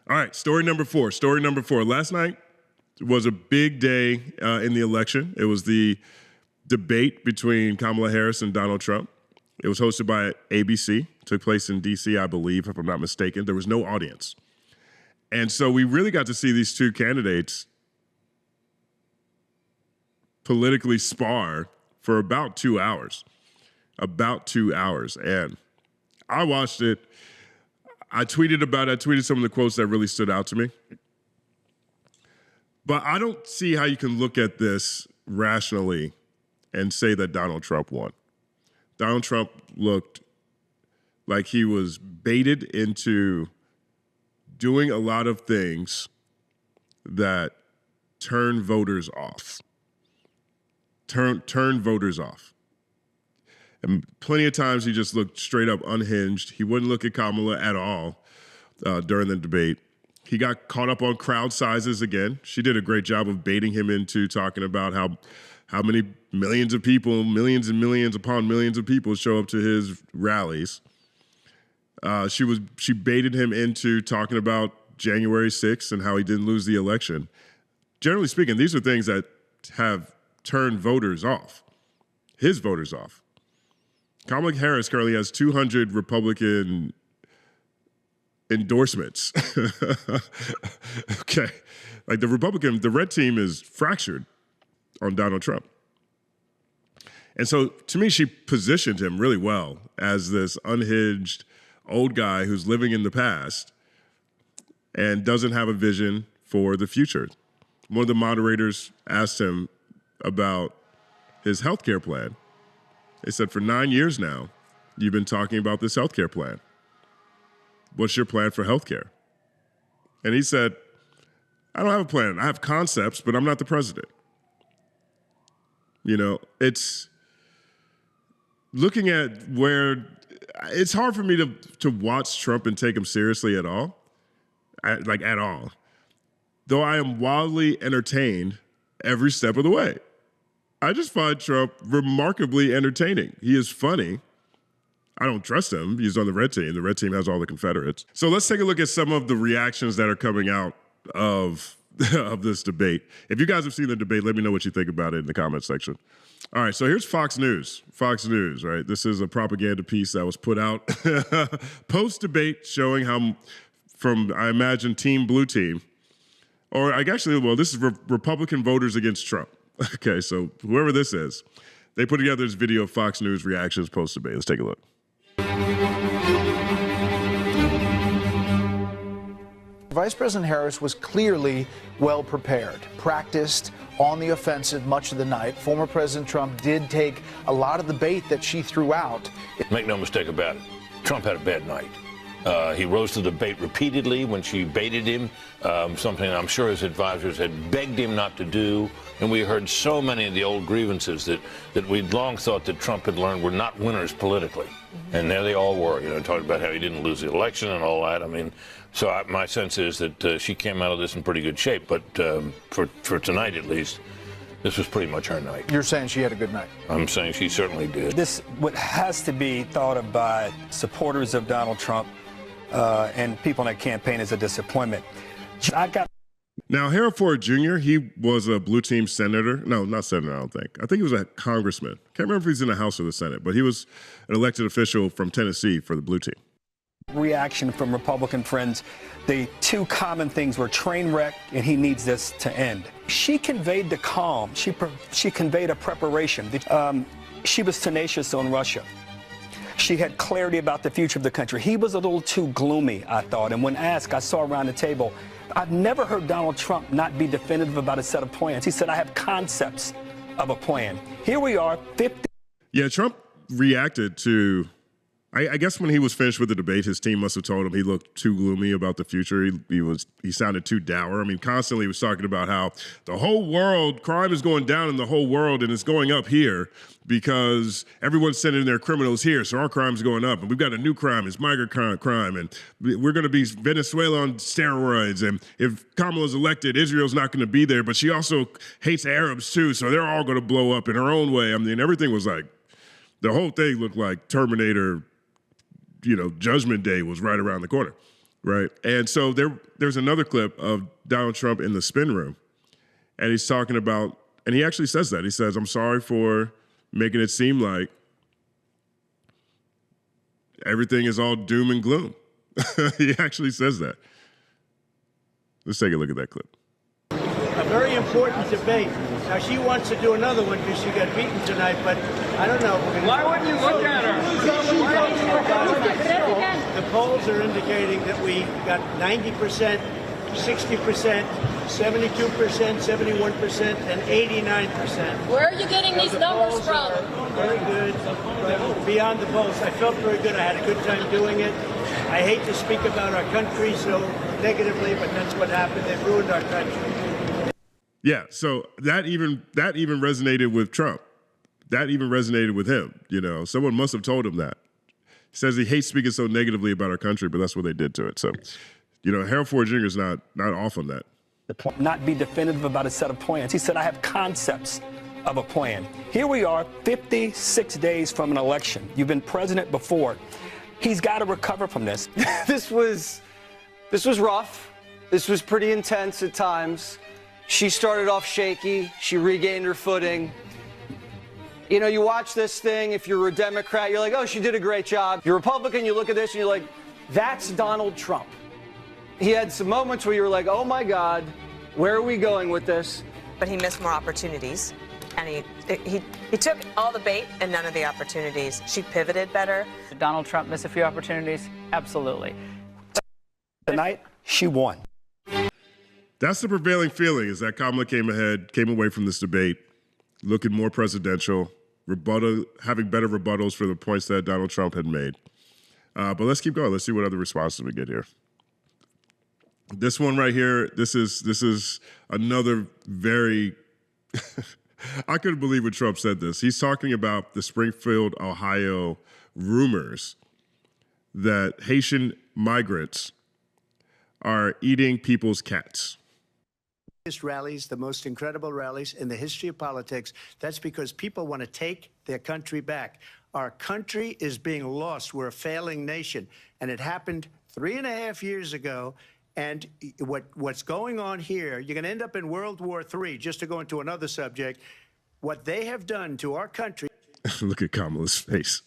All right, story number four. Story number four. Last night was a big day in the election. It was the debate between Kamala Harris and Donald Trump. It was hosted by ABC. Took place in D.C., I believe, if I'm not mistaken. There was no audience. And so we really got to see these two candidates politically spar for about 2 hours. About 2 hours. And I watched it. I tweeted about it. I tweeted some of the quotes that really stood out to me. But I don't see how you can look at this rationally and say that Donald Trump won. Donald Trump looked like he was baited into doing a lot of things that turn voters off. Turn voters off. And plenty of times he just looked straight up unhinged. He wouldn't look at Kamala at all during the debate. He got caught up on crowd sizes again. She did a great job of baiting him into talking about how many millions of people, millions and millions upon millions of people show up to his rallies. She baited him into talking about January 6th and how he didn't lose the election. Generally speaking, these are things that have turned voters off, his voters off. Kamala Harris currently has 200 Republican endorsements. Okay. Like the red team is fractured on Donald Trump. And so to me, she positioned him really well as this unhinged old guy who's living in the past and doesn't have a vision for the future. One of the moderators asked him about his healthcare plan. They said, for 9 years now, you've been talking about this healthcare plan. What's your plan for healthcare? And he said, I don't have a plan. I have concepts, but I'm not the president. You know, it's looking at where it's hard for me to watch Trump and take him seriously at all, at all. Though I am wildly entertained every step of the way. I just find Trump remarkably entertaining. He is funny. I don't trust him. He's on the red team. The red team has all the Confederates. So let's take a look at some of the reactions that are coming out of this debate. If you guys have seen the debate, let me know what you think about it in the comment section. All right, so here's Fox News. Fox News, right? This is a propaganda piece that was put out post-debate showing how, from, I imagine, Team Blue Team, or actually, well, this is Republican voters against Trump. Okay, so whoever this is, they put together this video of Fox News reactions post-debate. Let's take a look. Vice President Harris was clearly well prepared, practiced on the offensive much of the night. Former President Trump did take a lot of the bait that she threw out. Make no mistake about it, Trump had a bad night. He rose to the bait repeatedly when she baited him, something I'm sure his advisors had begged him not to do. And we heard so many of the old grievances that we'd long thought that Trump had learned were not winners politically. And there they all were, talking about how he didn't lose the election and all that. I mean, so my sense is that she came out of this in pretty good shape. But for tonight, at least, this was pretty much her night. You're saying she had a good night? I'm saying she certainly did. This what has to be thought of by supporters of Donald Trump and people in that campaign as a disappointment. Now, Harold Ford Jr., he was a blue team senator. No, not senator, I don't think. I think he was a congressman. Can't remember if he's in the House or the Senate, but he was an elected official from Tennessee for the blue team. Reaction from Republican friends. The two common things were train wreck and he needs this to end. She conveyed the calm. She conveyed a preparation. She was tenacious on Russia. She had clarity about the future of the country. He was a little too gloomy, I thought. And when asked, I saw around the table, I've never heard Donald Trump not be definitive about a set of plans. He said, I have concepts of a plan. Here we are, 50. Yeah, Trump reacted to, I guess when he was finished with the debate, his team must have told him he looked too gloomy about the future. He sounded too dour. I mean, constantly he was talking about how the whole world, crime is going down in the whole world and it's going up here because everyone's sending their criminals here, so our crime's going up. And we've got a new crime, it's migrant crime, and we're going to be Venezuela on steroids. And if Kamala's elected, Israel's not going to be there, but she also hates Arabs too, so they're all going to blow up in her own way. I mean, everything was like, the whole thing looked like Terminator, Judgment Day was right around the corner. right? And so there's another clip of Donald Trump in the spin room, and he's talking about, and he actually says that. He says, "I'm sorry for making it seem like everything is all doom and gloom." He actually says that. Let's take a look at that clip. A very important debate. Now, she wants to do another one because she got beaten tonight, but I don't know. Why wouldn't you look at her? The polls are indicating that we got 90%, 60%, 72%, 71%, and 89%. Where are you getting these numbers from? Very good. Beyond the polls. I felt very good. I had a good time doing it. I hate to speak about our country so negatively, but that's what happened. They ruined our country. Yeah, so that even resonated with Trump. That even resonated with him. You know, someone must have told him that. He says he hates speaking so negatively about our country, but that's what they did to it. So, you know, Harold Ford Jr. is not off on that. Not be definitive about a set of plans. He said, I have concepts of a plan. Here we are, 56 days from an election. You've been president before. He's got to recover from this. This was rough. This was pretty intense at times. She started off shaky. She regained her footing. You know, you watch this thing, if you're a Democrat, you're like, oh, she did a great job. You're Republican, you look at this and you're like, that's Donald Trump. He had some moments where you were like, oh my God, where are we going with this? But he missed more opportunities. And he took all the bait and none of the opportunities. She pivoted better. Did Donald Trump miss a few opportunities? Absolutely. Tonight, she won. That's the prevailing feeling, is that Kamala came away from this debate looking more presidential, having better rebuttals for the points that Donald Trump had made. But let's keep going. Let's see what other responses we get here. This one right here, this is another very I couldn't believe when Trump said this. He's talking about the Springfield, Ohio rumors that Haitian migrants are eating people's cats. Rallies, the most incredible rallies in the history of politics. That's because people want to take their country back. Our country is being lost. We're a failing nation. And it happened 3.5 years ago. And what's going on here, you're going to end up in World War III, just to go into another subject. What they have done to our country. Look at Kamala's face.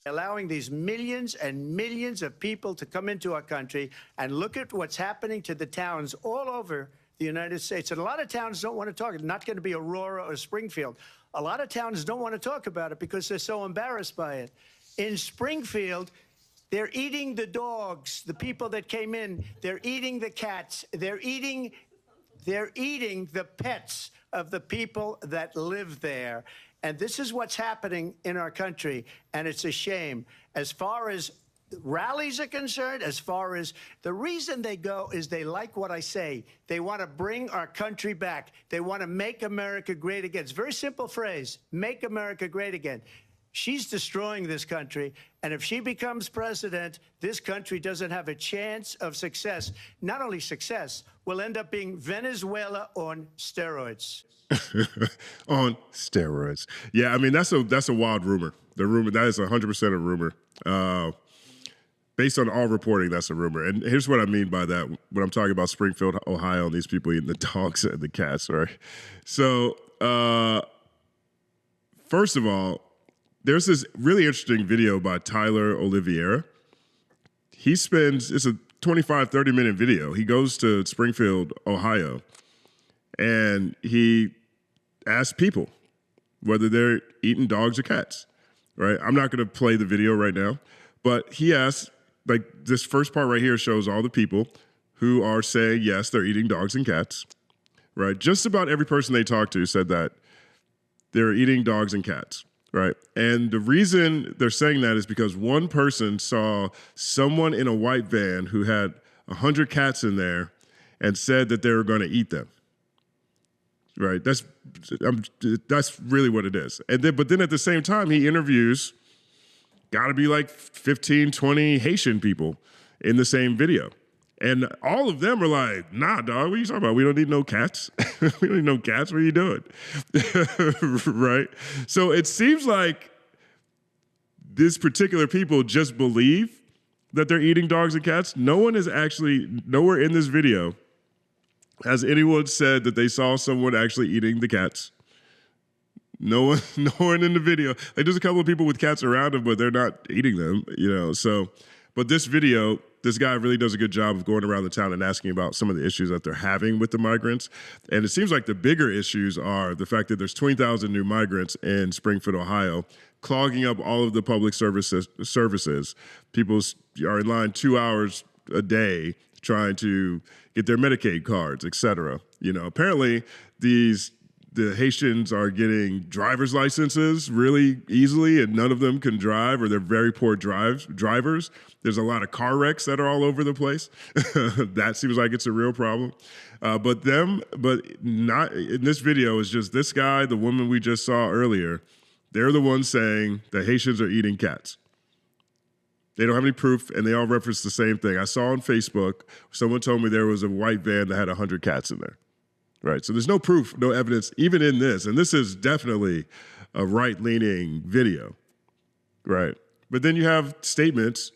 Allowing these millions and millions of people to come into our country, and look at what's happening to the towns all over the United States. And a lot of towns don't want to talk. It's not going to be Aurora or Springfield. A lot of towns don't want to talk about it because they're so embarrassed by it. In Springfield, they're eating the dogs, the people that came in. They're eating the cats. They're eating the pets of the people that live there. And this is what's happening in our country, and it's a shame. As far as rallies are concerned, as far as the reason they go is they like what I say. They want to bring our country back. They want to make America great again. It's a very simple phrase, make America great again. She's destroying this country, and if she becomes president, this country doesn't have a chance of success. Not only success, we'll end up being Venezuela on steroids. On steroids. Yeah, I mean, that's a wild rumor. The rumor, that is 100% a rumor. Based on all reporting, that's a rumor. And here's what I mean by that. When I'm talking about Springfield, Ohio, and these people eating the dogs and the cats, right? So, first of all, there's this really interesting video by Tyler Oliveira. It's a 25, 30-minute video. He goes to Springfield, Ohio, and he asks people whether they're eating dogs or cats, right? I'm not going to play the video right now, but he asks, like, this first part right here shows all the people who are saying, yes, they're eating dogs and cats, right? Just about every person they talked to said that they're eating dogs and cats, right? And the reason they're saying that is because one person saw someone in a white van who had 100 cats in there and said that they were going to eat them. Right, that's really what it is. But then at the same time, he interviews, got to be like 15, 20 Haitian people in the same video. And all of them are like, nah, dog, what are you talking about? We don't need no cats. We don't need no cats. What are you doing? Right? So it seems like these particular people just believe that they're eating dogs and cats? No one is actually, nowhere in this video has anyone said that they saw someone actually eating the cats. No one in the video. Like, there's a couple of people with cats around them, but they're not eating them, you know. So, but this video, this guy really does a good job of going around the town and asking about some of the issues that they're having with the migrants. And it seems like the bigger issues are the fact that there's 20,000 new migrants in Springfield, Ohio, clogging up all of the public services. People are in line 2 hours a day trying to get their Medicaid cards, et cetera. You know, apparently the Haitians are getting driver's licenses really easily, and none of them can drive, or they're very poor drivers. There's a lot of car wrecks that are all over the place. That seems like it's a real problem. But not in this video is just this guy, the woman we just saw earlier. They're the ones saying the Haitians are eating cats. They don't have any proof, and they all reference the same thing. I saw on Facebook, someone told me there was a white van that had 100 cats in there. Right, so there's no proof, no evidence, even in this. And this is definitely a right-leaning video, right? But then you have statements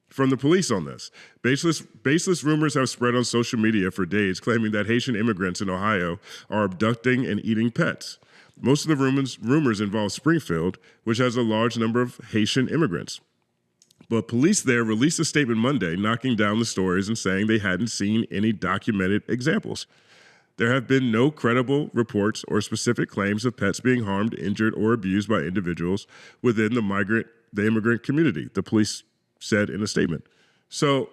from the police on this. Baseless rumors have spread on social media for days, claiming that Haitian immigrants in Ohio are abducting and eating pets. Most of the rumors involve Springfield, which has a large number of Haitian immigrants. But police there released a statement Monday, knocking down the stories and saying they hadn't seen any documented examples. There have been no credible reports or specific claims of pets being harmed, injured, or abused by individuals within the immigrant community, the police said in a statement. So,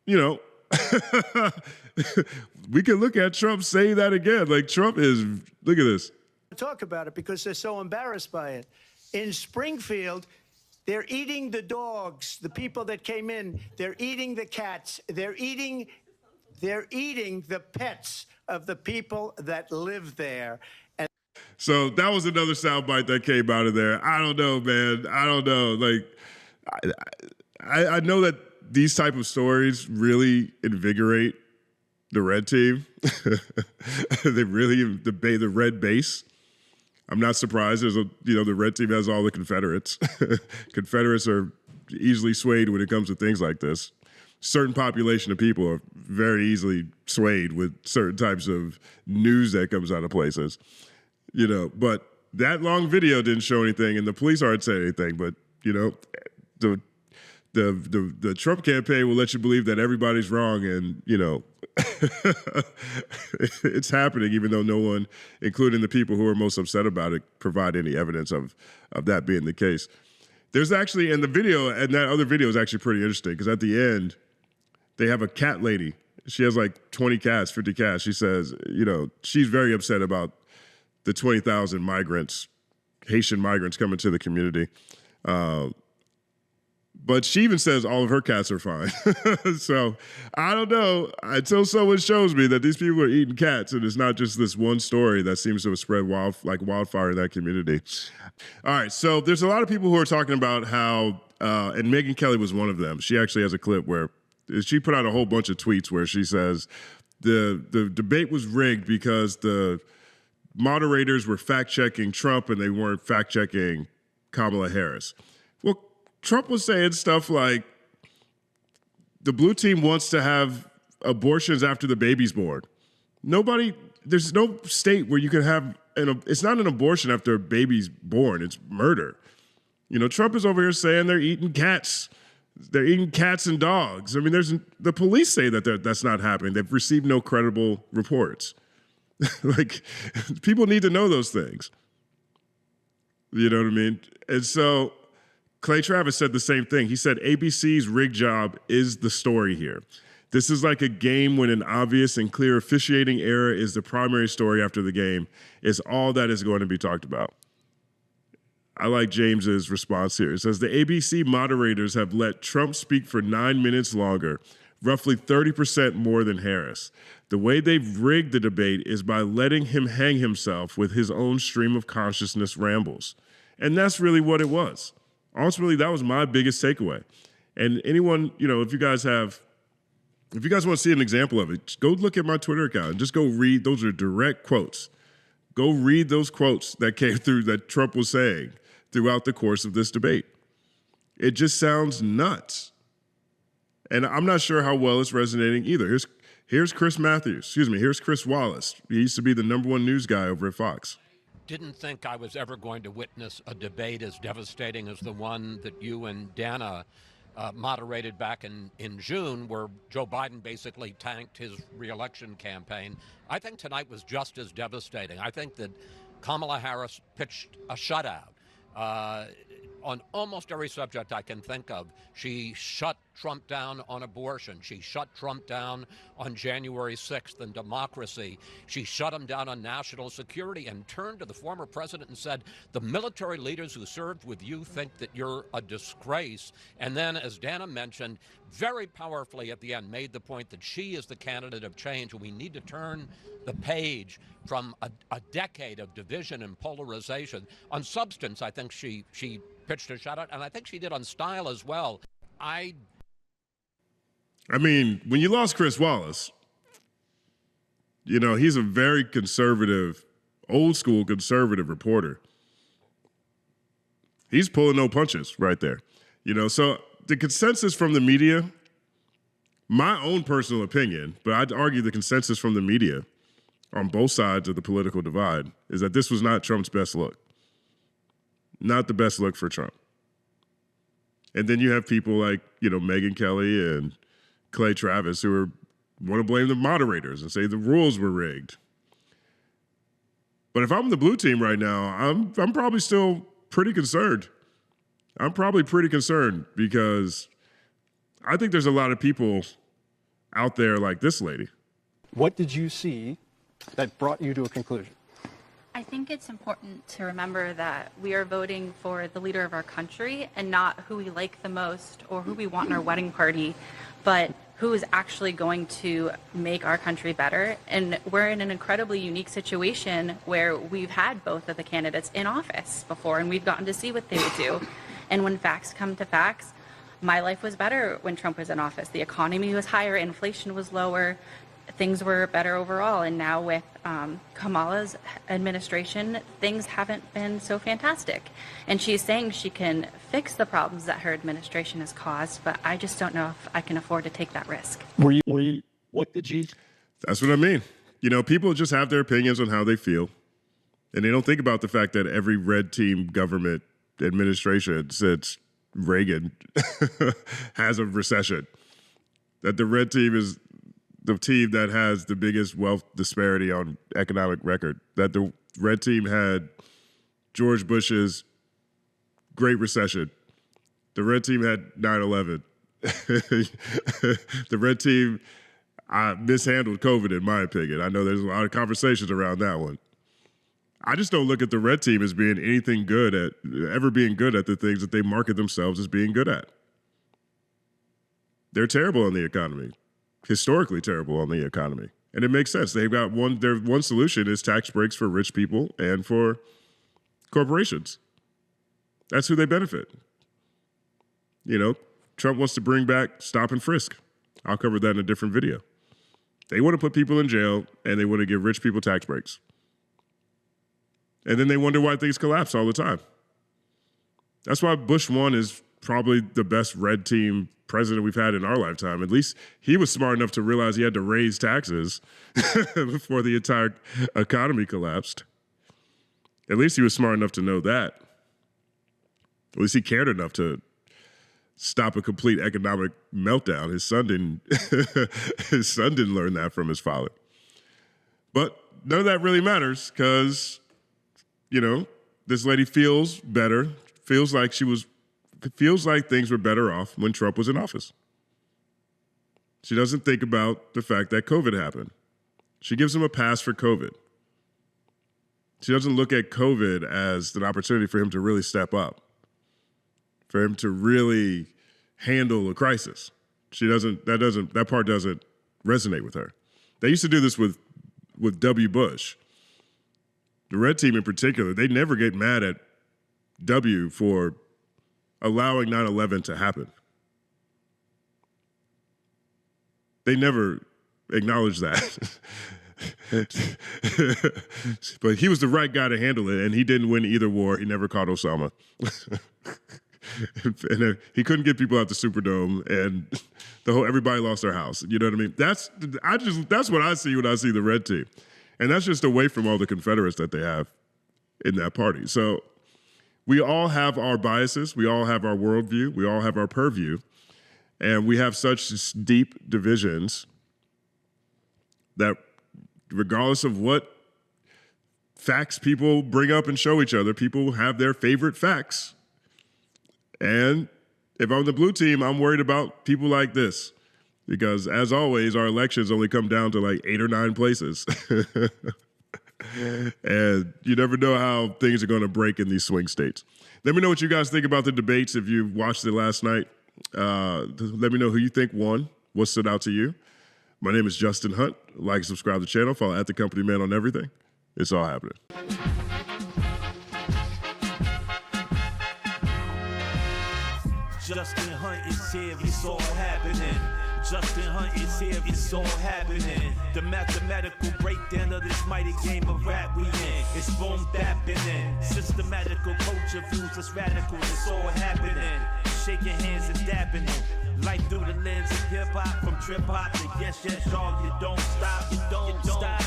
you know, we can look at Trump saying that again. Like, Trump is, look at this. Talk about it because they're so embarrassed by it. In Springfield, they're eating the dogs, the people that came in. They're eating the cats. They're eating the pets of the people that live there. And so that was another soundbite that came out of there. I don't know, man. I don't know. Like, I know that these type of stories really invigorate the red team. They really the red base. I'm not surprised. The red team has all the Confederates. Confederates are easily swayed when it comes to things like this. Certain population of people are very easily swayed with certain types of news that comes out of places, you know. But that long video didn't show anything, and the police aren't saying anything. But you know, the Trump campaign will let you believe that everybody's wrong, and you know, it's happening, even though no one, including the people who are most upset about it, provide any evidence of that being the case. There's actually, in the video, and that other video is actually pretty interesting because at the end, they have a cat lady. She has like 20 cats, 50 cats. She says, you know, she's very upset about the 20,000 migrants, Haitian migrants coming to the community. But she even says all of her cats are fine. So I don't know. Until someone shows me that these people are eating cats and it's not just this one story that seems to have spread like wildfire in that community. All right, so there's a lot of people who are talking about how, and Megyn Kelly was one of them. She actually has a clip where she put out a whole bunch of tweets where she says the debate was rigged because the moderators were fact-checking Trump and they weren't fact-checking Kamala Harris. Well, Trump was saying stuff like the blue team wants to have abortions after the baby's born. There's no state where you can have, it's not an abortion after a baby's born, it's murder. You know, Trump is over here saying they're eating cats. They're eating cats and dogs. I mean, the police say that that's not happening. They've received no credible reports. Like, people need to know those things. You know what I mean? And so Clay Travis said the same thing. He said ABC's rig job is the story here. This is like a game when an obvious and clear officiating error is the primary story after the game. It's all that is going to be talked about. I like James's response here. It says the ABC moderators have let Trump speak for 9 minutes longer, roughly 30% more than Harris. The way they've rigged the debate is by letting him hang himself with his own stream of consciousness rambles. And that's really what it was. Ultimately, that was my biggest takeaway. And anyone, you know, if you guys want to see an example of it, go look at my Twitter account and just go read. Those are direct quotes. Go read those quotes that came through that Trump was saying throughout the course of this debate. It just sounds nuts. And I'm not sure how well it's resonating either. Here's Chris here's Chris Wallace. He used to be the #1 news guy over at Fox. Didn't think I was ever going to witness a debate as devastating as the one that you and Dana moderated back in June, where Joe Biden basically tanked his reelection campaign. I think tonight was just as devastating. I think that Kamala Harris pitched a shutout. On almost every subject I can think of. She shut Trump down on abortion. She shut Trump down on January 6th and democracy. She shut him down on national security and turned to the former president and said, the military leaders who served with you think that you're a disgrace. And then, as Dana mentioned, very powerfully at the end made the point that she is the candidate of change, and we need to turn the page from a decade of division and polarization. On substance, I think she pitched a shutout, and I think she did on style as well. I mean, when you lost Chris Wallace, he's a very conservative, old school conservative reporter. He's pulling no punches right there. So the consensus from the media, my own personal opinion, but I'd argue the consensus from the media on both sides of the political divide is that this was not Trump's best look. Not the best look for Trump. And then you have people like, Megyn Kelly and Clay Travis who want to blame the moderators and say the rules were rigged. But if I'm the blue team right now, I'm probably still pretty concerned. I'm probably pretty concerned because I think there's a lot of people out there like this lady. What did you see that brought you to a conclusion? I think it's important to remember that we are voting for the leader of our country and not who we like the most or who we want in our wedding party, but who is actually going to make our country better. And we're in an incredibly unique situation where we've had both of the candidates in office before, and we've gotten to see what they would do. And when facts come to facts, my life was better when Trump was in office. The economy was higher, inflation was lower, things were better overall. And now with Kamala's administration, things haven't been so fantastic. And she's saying she can fix the problems that her administration has caused, but I just don't know if I can afford to take that risk. What did you? That's what I mean. People just have their opinions on how they feel, and they don't think about the fact that every red team government administration since Reagan has a recession, that the red team is the team that has the biggest wealth disparity on economic record, that the red team had George Bush's Great Recession. The red team had 9/11. The red team mishandled COVID, in my opinion. I know there's a lot of conversations around that one. I just don't look at the red team as being anything good at, ever being good at the things that they market themselves as being good at. They're terrible on the economy. Historically terrible on the economy. And it makes sense. They've got their one solution is tax breaks for rich people and for corporations. That's who they benefit. Trump wants to bring back stop and frisk. I'll cover that in a different video. They want to put people in jail and they want to give rich people tax breaks. And then they wonder why things collapse all the time. That's why Bush 1 is probably the best red team president we've had in our lifetime. At least he was smart enough to realize he had to raise taxes before the entire economy collapsed. At least he was smart enough to know that. At least he cared enough to stop a complete economic meltdown. His son didn't learn that from his father. But none of that really matters because, this lady feels better, feels like things were better off when Trump was in office. She doesn't think about the fact that COVID happened. She gives him a pass for COVID. She doesn't look at COVID as an opportunity for him to really step up, for him to really handle a crisis. That part doesn't resonate with her. They used to do this with W. Bush. The red team in particular, they never get mad at W for allowing 9/11 to happen. They never acknowledge that. But he was the right guy to handle it, and he didn't win either war. He never caught Osama. and he couldn't get people out the Superdome, and everybody lost their house. You know what I mean? That's what I see when I see the red team, and that's just away from all the Confederates that they have in that party. So we all have our biases, we all have our worldview, we all have our purview, and we have such deep divisions that regardless of what facts people bring up and show each other, people have their favorite facts. And if I'm the blue team, I'm worried about people like this because, as always, our elections only come down to like 8 or 9 places. And you never know how things are going to break in these swing states. Let me know what you guys think about the debates if you watched it last night. Let me know who you think won, what stood out to you. My name is Justin Hunt. Like and subscribe to the channel. Follow @TheCompanyMan on everything. It's all happening. Justin Hunt is here, it's all happening. Justin Hunt is here, it's all happening. The mathematical breakdown of this mighty game of rap we in. It's boom bapping. Systematical culture views us radical, it's all happening. Shaking hands and dapping it. Life through the lens of hip hop, from trip hop to yes, y'all, you don't stop, you don't stop.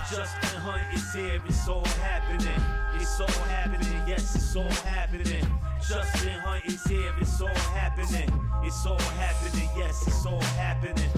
Justin Hunt is here, it's all happening. It's all happening, yes, it's all happening. Justin Hunt is here, it's all happening. It's all happening, yes, it's all happening.